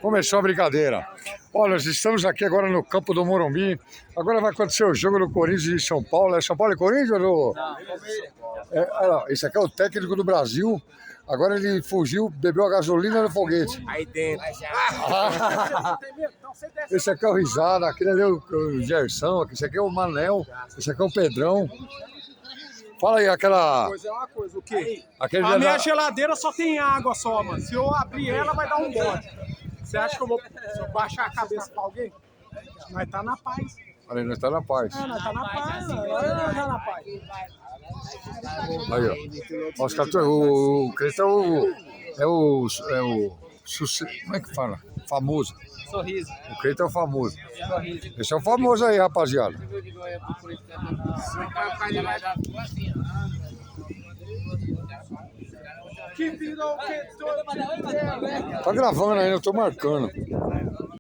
Começou a brincadeira. Olha, nós estamos aqui agora no campo do Morumbi. Agora vai acontecer o jogo do Corinthians e São Paulo. É São Paulo e Corinthians? Ou... Não, olha lá, esse aqui é o técnico do Brasil. Agora ele fugiu, bebeu a gasolina no foguete. aí dentro. Esse aqui é o Risada, aquele ali é o Gerson, esse aqui é o Manel, esse aqui é o Pedrão. Fala aí, aquela... Coisa é uma coisa, o quê? Aquele A minha geladeira só tem água só, mano. Se eu abrir ela, vai dar um bote. Você acha que eu vou se eu baixar a cabeça pra alguém? Nós tá na paz. Olha aí, nós tá na paz. Nós tá na paz, mano. Olha nós tá na paz. Aí, ó. Os caras, o Cleiton é o como é que fala? Famoso. Sorriso. O Cleiton é o famoso. Sorriso. Esse é o famoso aí, rapaziada. Que virou o que? Tá gravando aí, eu tô marcando.